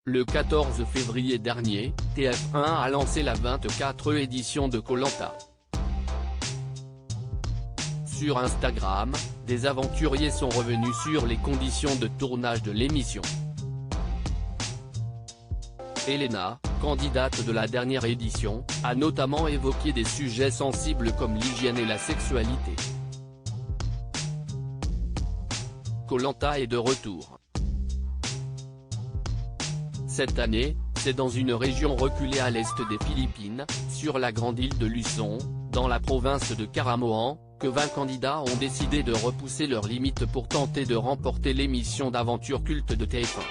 Le 14 février dernier, TF1 a lancé la 24e édition de Koh Lanta. Sur Instagram, des aventuriers sont revenus sur les conditions de tournage de l'émission. Elena, candidate de la dernière édition, a notamment évoqué des sujets sensibles comme l'hygiène et la sexualité. Koh Lanta est de retour. Cette année, c'est dans une région reculée à l'est des Philippines, sur la grande île de Luçon, dans la province de Caramoan, que 20 candidats ont décidé de repousser leurs limites pour tenter de remporter l'émission d'aventure culte de TF1.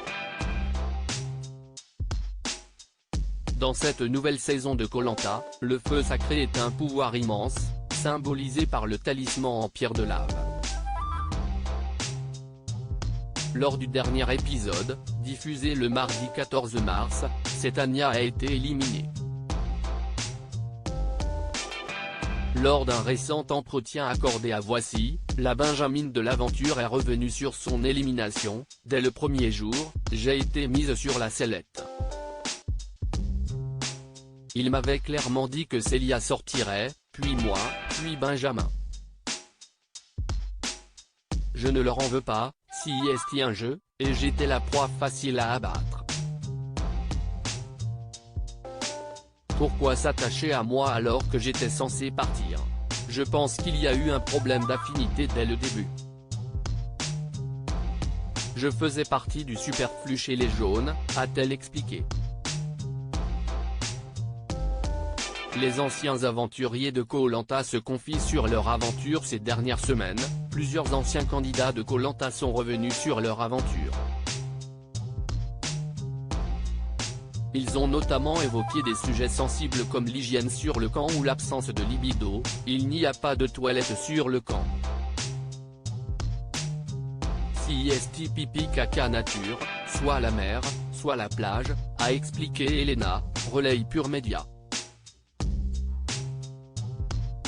Dans cette nouvelle saison de Koh Lanta, le feu sacré est un pouvoir immense, symbolisé par le talisman en pierre de lave. Lors du dernier épisode, diffusé le mardi 14 mars, Tania a été éliminée. Lors d'un récent entretien accordé à Voici, la Benjamine de l'aventure est revenue sur son élimination. Dès le premier jour, j'ai été mise sur la sellette. Il m'avait clairement dit que Célia sortirait, puis moi, puis Benjamin. Je ne leur en veux pas, si est un jeu, et j'étais la proie facile à abattre. Pourquoi s'attacher à moi alors que j'étais censé partir? Je pense qu'il y a eu un problème d'affinité dès le début. Je faisais partie du superflu chez les jaunes, a-t-elle expliqué. Les anciens aventuriers de Koh Lanta se confient sur leur aventure ces dernières semaines. Plusieurs anciens candidats de Koh Lanta sont revenus sur leur aventure. Ils ont notamment évoqué des sujets sensibles comme l'hygiène sur le camp ou l'absence de libido. Il n'y a pas de toilette sur le camp. Si est pipi caca nature, soit la mer, soit la plage, a expliqué Elena, Relay Pure Média.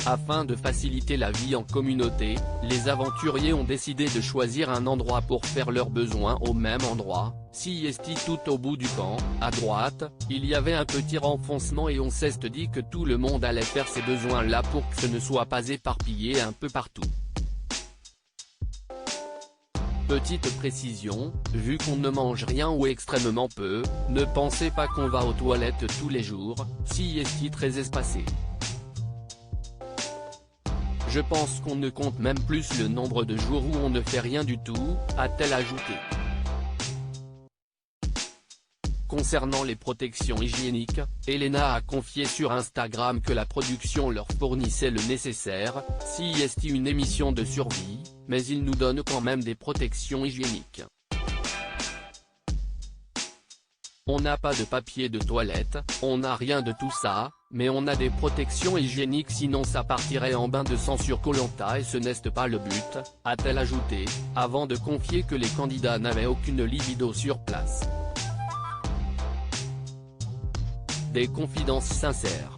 Afin de faciliter la vie en communauté, les aventuriers ont décidé de choisir un endroit pour faire leurs besoins au même endroit. Si tout au bout du camp, à droite, il y avait un petit renfoncement et on s'est dit que tout le monde allait faire ses besoins là pour que ce ne soit pas éparpillé un peu partout. Petite précision, vu qu'on ne mange rien ou extrêmement peu, ne pensez pas qu'on va aux toilettes tous les jours, si très espacé. Je pense qu'on ne compte même plus le nombre de jours où on ne fait rien du tout, a-t-elle ajouté. Concernant les protections hygiéniques, Elena a confié sur Instagram que la production leur fournissait le nécessaire. Si une émission de survie, mais ils nous donnent quand même des protections hygiéniques. On n'a pas de papier de toilette, on n'a rien de tout ça, mais on a des protections hygiéniques sinon ça partirait en bain de sang sur Koh Lanta et ce n'est pas le but, a-t-elle ajouté, avant de confier que les candidats n'avaient aucune libido sur place. Des confidences sincères.